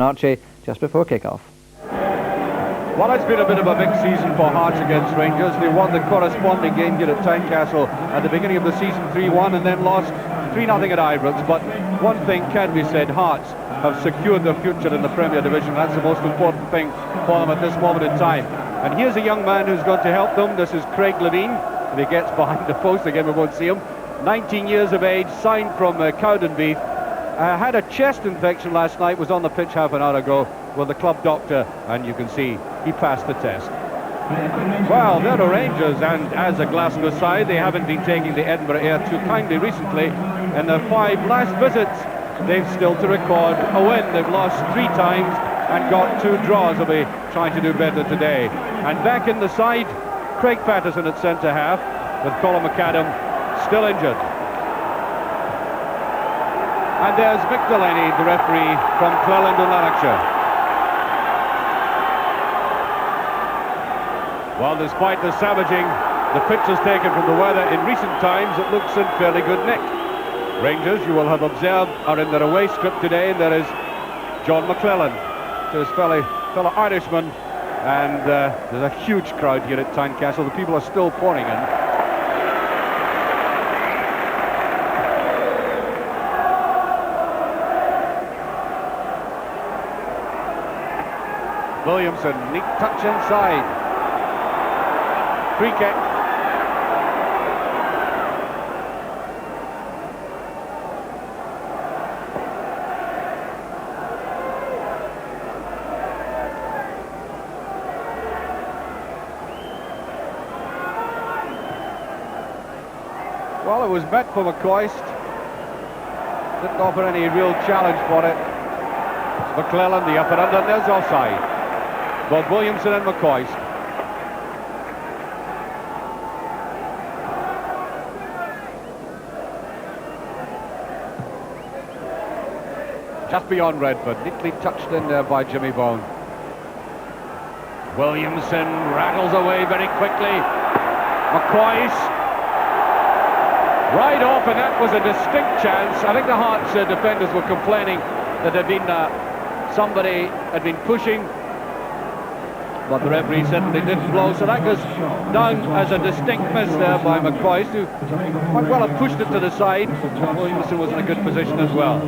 Archie just before kick-off. Well, it's been a bit of a mixed season for Hearts against Rangers. They won the corresponding game here at Tynecastle at the beginning of the season 3-1 and then lost 3-0 at Ibrox. But one thing can be said, Hearts have secured their future in the Premier Division. That's the most important thing for them at this moment in time. And here's a young man who's going to help them. This is Craig Levine. If he gets behind the post again, we won't see him. 19 years of age, signed from Cowdenbeath. Had a chest infection last night, was on the pitch half an hour ago with the club doctor, and you can see he passed the test. Well, they're the Rangers, and as a Glasgow side, they haven't been taking the Edinburgh air too kindly recently. In their 5 last visits, they've still to record a win. They've lost 3 times and got 2 draws. They'll be trying to do better today. And back in the side, Craig Patterson at centre-half, with Colin McAdam still injured. And there's Mick Delaney, the referee from Cleland in Lanarkshire. Well, despite the savaging the pictures taken from the weather in recent times, it looks in fairly good nick. Rangers, you will have observed, are in their away script today, and there is John McClellan, his fellow Irishman, and there's a huge crowd here at Tynecastle. The people are still pouring in. Williamson, neat touch inside. Free kick. Well, it was met for McCoist. Didn't offer any real challenge for it. It's McClellan, the upper under, and there's offside. Both Williamson and McCoist. Just beyond Redford, neatly touched in there by Jimmy Bone. Williamson rattles away very quickly. McCoist right off, and that was a distinct chance. I think the Hearts defenders were complaining that there'd been somebody had been pushing, but the referee certainly didn't blow, so that goes down as a distinct miss there by McCoist, who might well have pushed it to the side. Williamson was in a good position as well.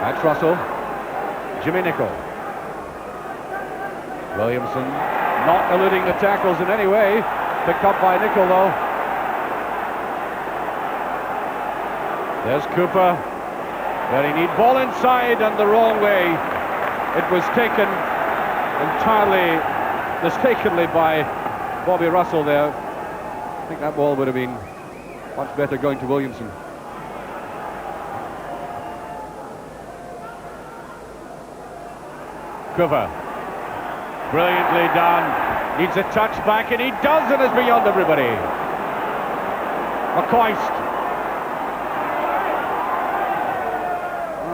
That's Russell. Jimmy Nicholl. Williamson not eluding the tackles in any way. Picked up by Nicholl though. There's Cooper. Very neat ball inside and the wrong way. It was taken entirely mistakenly by Bobby Russell there. I think that ball would have been much better going to Williamson. Cooper. Brilliantly done. Needs a touch back, and he does, and is beyond everybody. McCoist.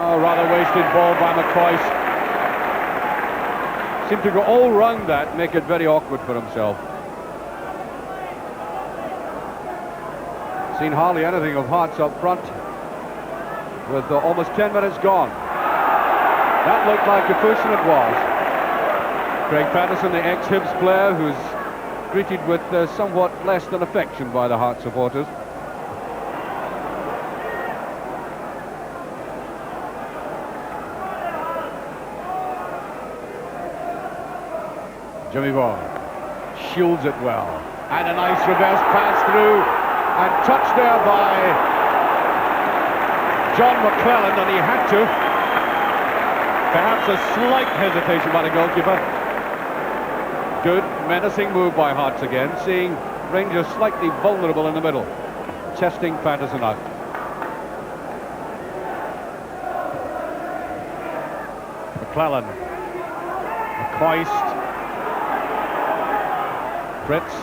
Oh, rather wasted ball by McCoist. Seemed to go all round that, make it very awkward for himself. Seen hardly anything of Hearts up front with almost 10 minutes gone. That looked like a push, and it was. Craig Patterson, the ex-Hibs player, who's greeted with somewhat less than affection by the Hearts supporters. Jimmy Vaughan shields it well, and a nice reverse pass through, and touched there by John McClellan, and he had to. Perhaps a slight hesitation by the goalkeeper. Good, menacing move by Hearts again, seeing Rangers slightly vulnerable in the middle, testing Patterson out. McClellan, McCoist, Fritz.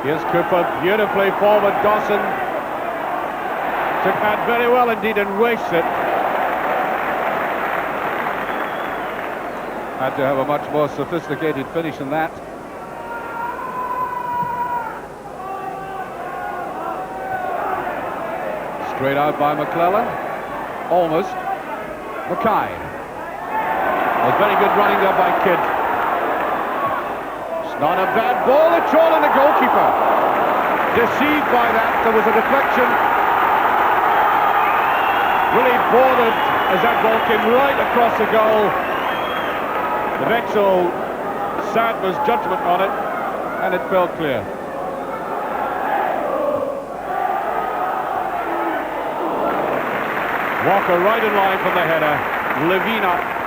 Here's Cooper, beautifully forward. Dawson took that very well indeed and wasted it. Had to have a much more sophisticated finish than that. Straight out by McClellan. almost. Mackay. Was very good running there by Kidd. It's not a bad ball at all, and the goalkeeper deceived by that. There was a deflection. Really bothered as that ball came right across the goal. The Vexel Sadler's judgment on it, and it fell clear. Walker right in line from the header. Levina.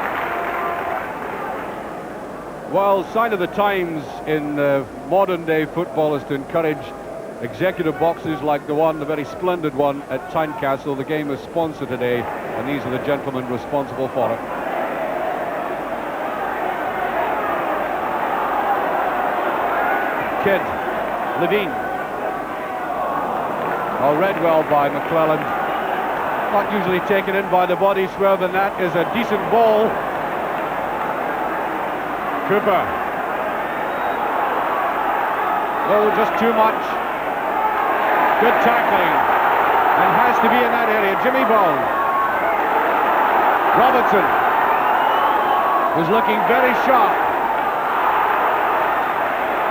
Well, sign of the times in modern day football is to encourage executive boxes like the one, the very splendid one at Tynecastle. The game is sponsored today, and these are the gentlemen responsible for it. Kidd, Levine. Oh, read well by McClelland. Not usually taken in by the body swerve, and that is a decent ball. Cooper. Oh, just too much. Good tackling. And has to be in that area. Jimmy Bone. Robertson was looking very sharp.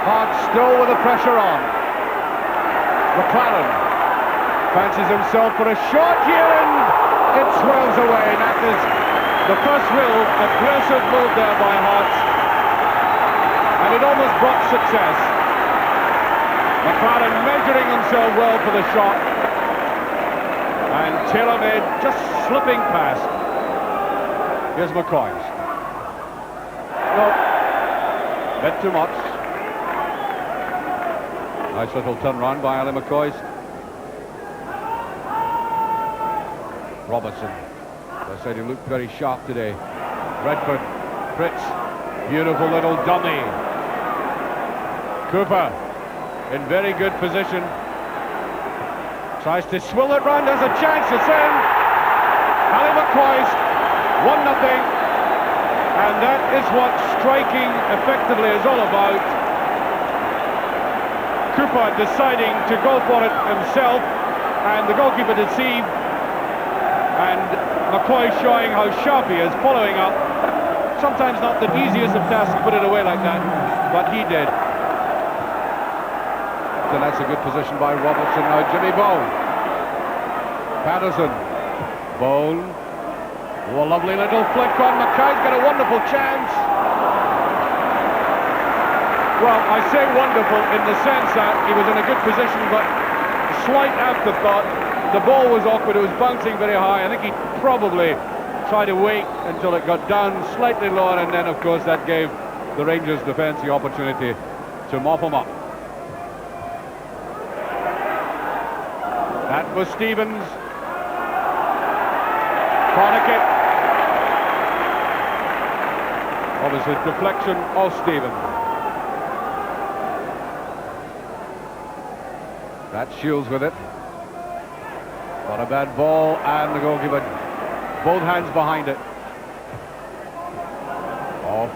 Hart still with the pressure on. McClelland fancies himself for a shot here, and it swirls away. And that is the first real aggressive move there by Hart. And it almost brought success. McClelland measuring himself well for the shot. And tailor-made, just slipping past. Here's McCoist. No, bit too much. Nice little turn round by Ali McCoist. Robertson. As I said, he looked very sharp today. Redford, Fritz, beautiful little dummy. Cooper in very good position. Tries to swill it round, there's a chance, it's in. Ali McCoist, 1-0. And that is what striking effectively is all about. Cooper deciding to go for it himself, and the goalkeeper deceived. And McCoy showing how sharp he is, following up. Sometimes not the easiest of tasks to put it away like that, but he did. So that's a good position by Robertson. Now Jimmy Bone. Patterson. Bone. Oh, a lovely little flick on. Mackay's got a wonderful chance. Well, I say wonderful in the sense that he was in a good position, but a slight afterthought. The ball was awkward, it was bouncing very high. I think he probably tried to wait until it got down slightly lower, and then of course that gave the Rangers defence the opportunity to mop him up. That was Stevens. Corner kick. Obviously deflection of Stevens. That Shields with it. Not a bad ball, and the goalkeeper, both hands behind it. Off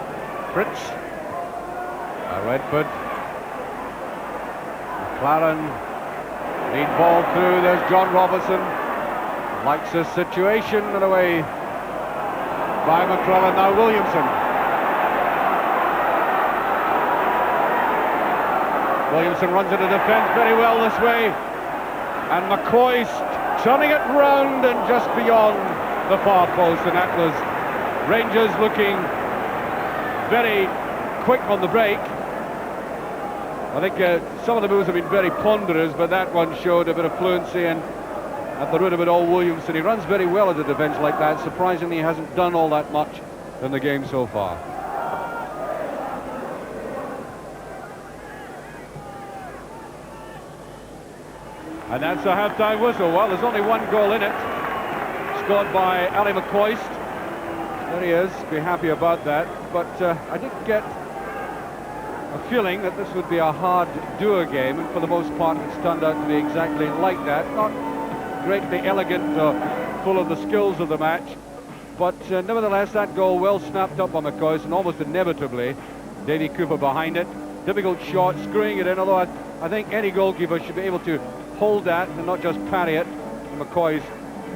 Fritz. Redford. McLaren. Lead ball through, there's John Robertson. Likes this situation, and away by McClelland. Now Williamson. Williamson runs into defence very well this way. And McCoist turning it round and just beyond the far post, and that was Rangers looking very quick on the break. I think some of the moves have been very ponderous, but that one showed a bit of fluency, and at the root of it all, Williamson, he runs very well at the defence like that. Surprisingly, he hasn't done all that much in the game so far. And that's a half-time whistle. Well, there's only one goal in it, scored by Ali McCoist. There he is, be happy about that. But I did get a feeling that this would be a hard duo game, and for the most part it's turned out to be exactly like that. Not greatly elegant or full of the skills of the match, but nevertheless that goal well snapped up by McCoist, and almost inevitably Davy Cooper behind it. Difficult shot, screwing it in, although I think any goalkeeper should be able to hold that and not just parry it. McCoy's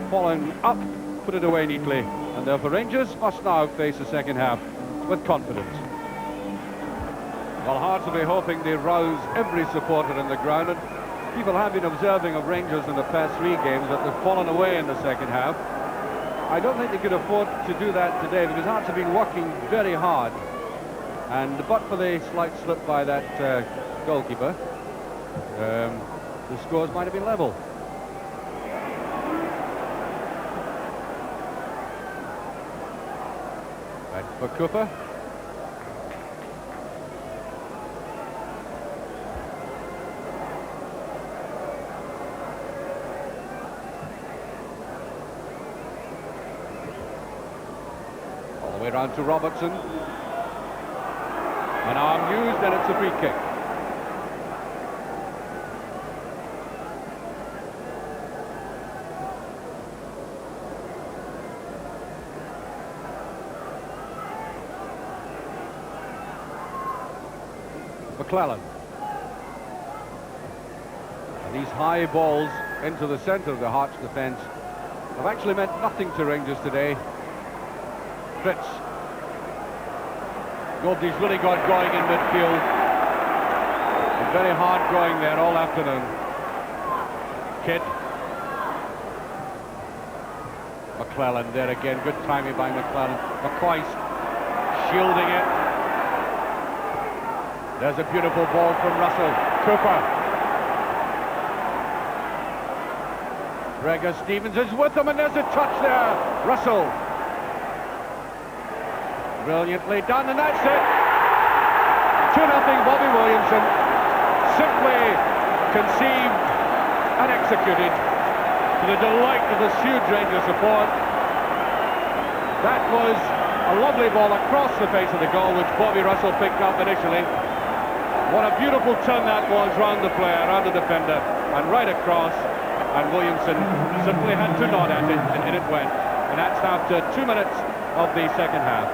following up put it away neatly, and therefore Rangers must now face the second half with confidence. Well, Hearts will be hoping they rouse every supporter in the ground, and people have been observing of Rangers in the past 3 games that they've fallen away in the second half. I don't think they could afford to do that today, because Hearts have been working very hard, and but for the slight slip by that goalkeeper, the scores might have been level. Right for Cooper. All the way round to Robertson. An arm used, and it's a free kick. McClellan. And these high balls into the centre of the Hearts defence have actually meant nothing to Rangers today. Fritz. Nobody's really got going in midfield. It's very hard going there all afternoon. Kidd. McClellan there again. Good timing by McClellan. McCoist shielding it. There's a beautiful ball from Russell. Cooper. Gregor Stevens is with him, and there's a touch there. Russell. Brilliantly done, and that's it. 2-0 Bobby Williamson. Simply conceived and executed to the delight of this huge Rangers support. That was a lovely ball across the face of the goal, which Bobby Russell picked up initially. What a beautiful turn that was round the player, round the defender, and right across. And Williamson simply had to nod at it, and in it went. And that's after 2 minutes of the second half.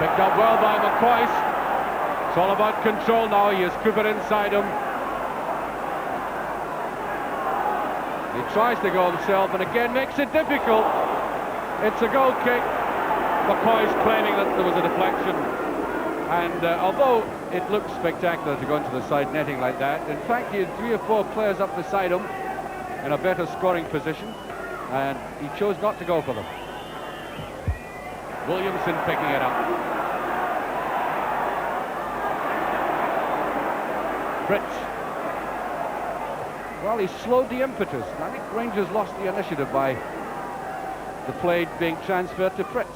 Picked up well by McCoist. It's all about control now. He has Cooper inside him. He tries to go himself, and again makes it difficult. It's a goal kick. McCoist claiming that there was a deflection. And although it looked spectacular to go into the side netting like that, in fact he had 3 or 4 players up beside him in a better scoring position, and he chose not to go for them. Williamson picking it up. Fritz. Well, he slowed the impetus. I think Rangers lost the initiative by the play being transferred to Fritz.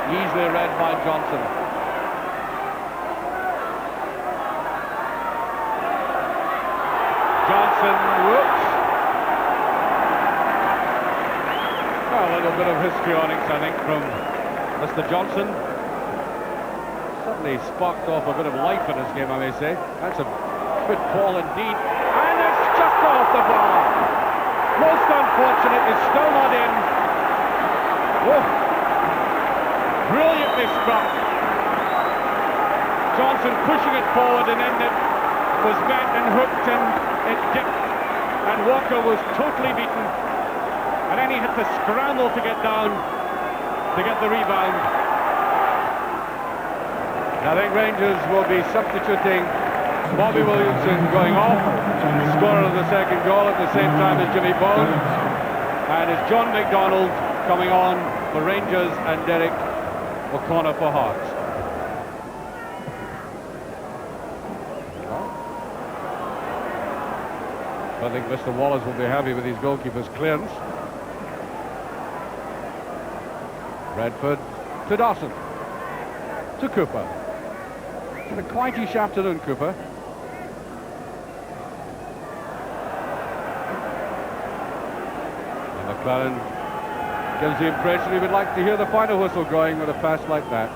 Easily read by Johnson. Johnson, whoops. Well, a little bit of histrionics, I think, from Mr. Johnson. Suddenly sparked off a bit of life in this game, I may say. That's a good ball indeed. And it's just off the bar. Most unfortunate, it's still not in. Whoa. Brilliantly struck. Johnson pushing it forward, and then it was met and hooked, and it dipped. And Walker was totally beaten. And then he had to scramble to get down to get the rebound. I think Rangers will be substituting Bobby Williamson going off, scorer of the second goal at the same time as Jimmy Bone, and it's John McDonald coming on for Rangers and Derek O'Connor for Hearts. I think Mr. Wallace will be happy with his goalkeeper's clearance. Redford to Dawson. To Cooper. It's been a quietish afternoon, Cooper. And McClellan gives the impression he would like to hear the final whistle going with a pass like that.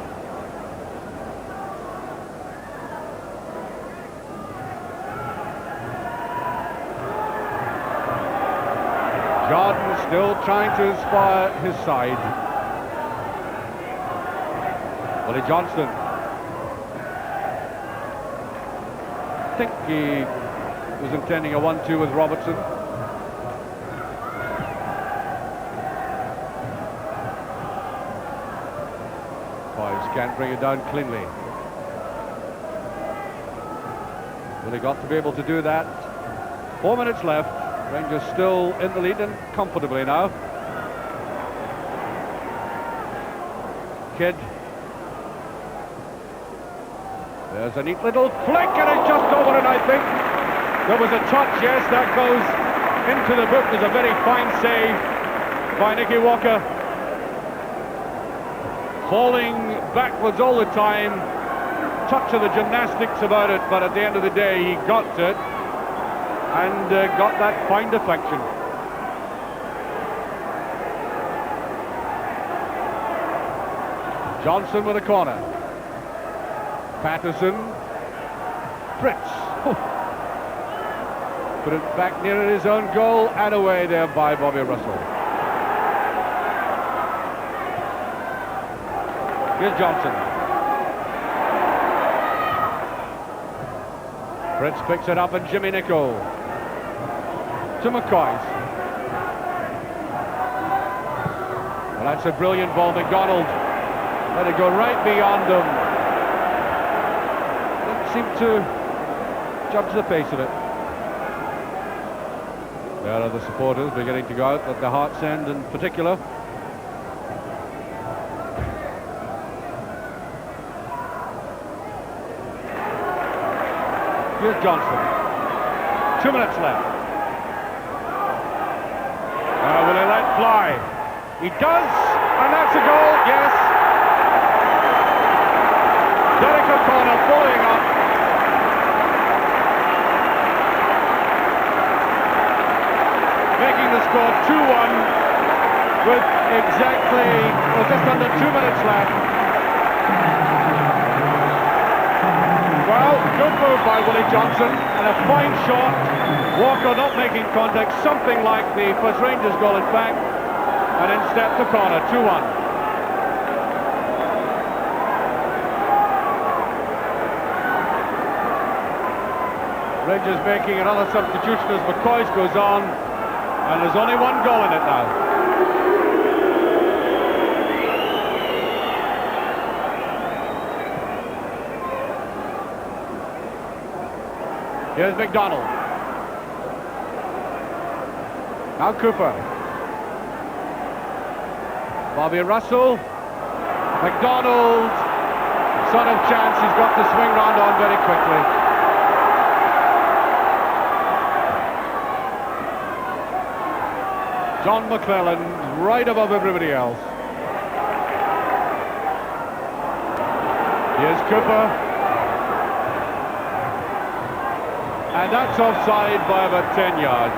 Jordan still trying to inspire his side. Willie Johnston. think he was intending a 1-2 with Robertson. McCoist can't bring it down cleanly. Really got to be able to do that. 4 minutes left. Rangers still in the lead and comfortably now. Kidd. There's a neat little flick and it's just over it, I think. There was a touch, yes, that goes into the book. There's a very fine save by Nicky Walker. Falling backwards all the time. Touch of the gymnastics about it, but at the end of the day he got it and got that fine deflection. Johnson with a corner. Patterson. Fritz. Put it back near his own goal and away there by Bobby Russell. Here's Johnson. Fritz picks it up and Jimmy Nicholl to McCoist. Well, that's a brilliant ball. McDonald let it go right beyond him. Didn't seem to judge the pace of it. There are the supporters beginning to go out at the Hearts End in particular. Here's Johnson. 2 minutes left. Will he let fly? He does, and that's a goal, yes. Derek O'Connor following up. Making the score 2-1 with exactly, well, just under 2 minutes left. Well, good move by Willie Johnson and a fine shot. Walker not making contact, something like the first Rangers goal in fact, and in stepped O'Connor, 2-1. Rangers making another substitution as McCoist goes on, and there's only one goal in it now. Here's McDonald. Now Cooper. Bobby Russell. McDonald. Son of chance, he's got to swing round on very quickly. John McClellan right above everybody else. Here's Cooper. And that's offside by about 10 yards.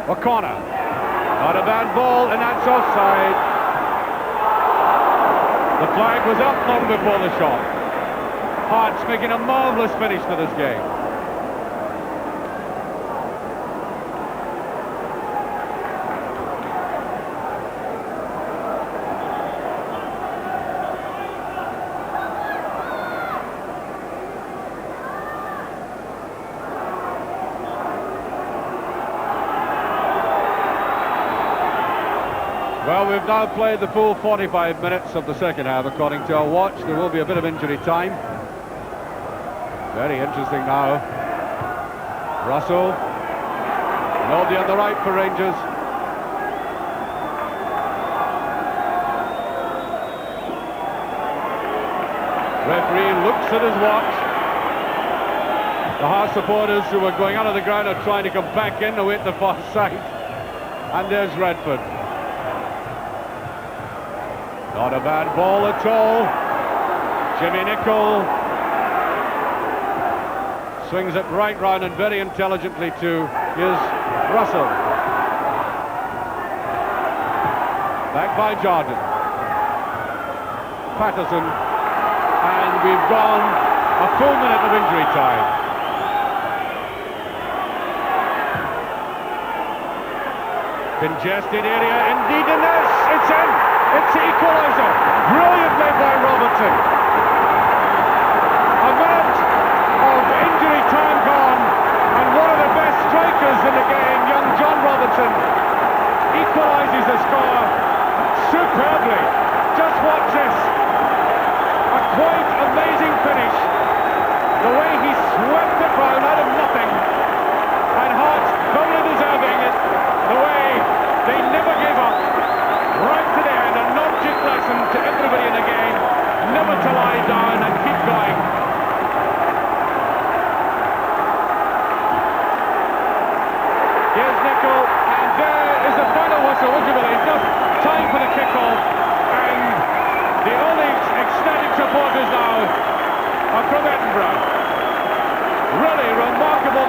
O'Connor. Not a bad ball, and that's offside. The flag was up long before the shot. Hearts making a marvellous finish to this game. Well, we've now played the full 45 minutes of the second half, according to our watch. There will be a bit of injury time. Very interesting now. Russell. Nobody on the right for Rangers. Referee looks at his watch. The Hearts supporters who were going out of the ground are trying to come back in away at the far side. And there's Redford. Not a bad ball at all. Jimmy Nicholl swings it right round and very intelligently to his Russell. Back by Jordan. Patterson. And we've gone a full minute of injury time. Congested area indeed, and it's in! It's the equalizer! Brilliant play by Robertson. A minute of injury time gone, and one of the best strikers in the game, young John Robertson, equalises the score superbly. Just watch this. A quite amazing finish. The way he swept the crowd out of nothing, and Hearts totally deserving it. The way they never gave up, right to the end. An object lesson to everybody in the game, never to lie down and keep going. Here's Nico, and there is the final whistle, would you believe? Just time for the kick-off, and the only extended supporters now are from Edinburgh. Really remarkable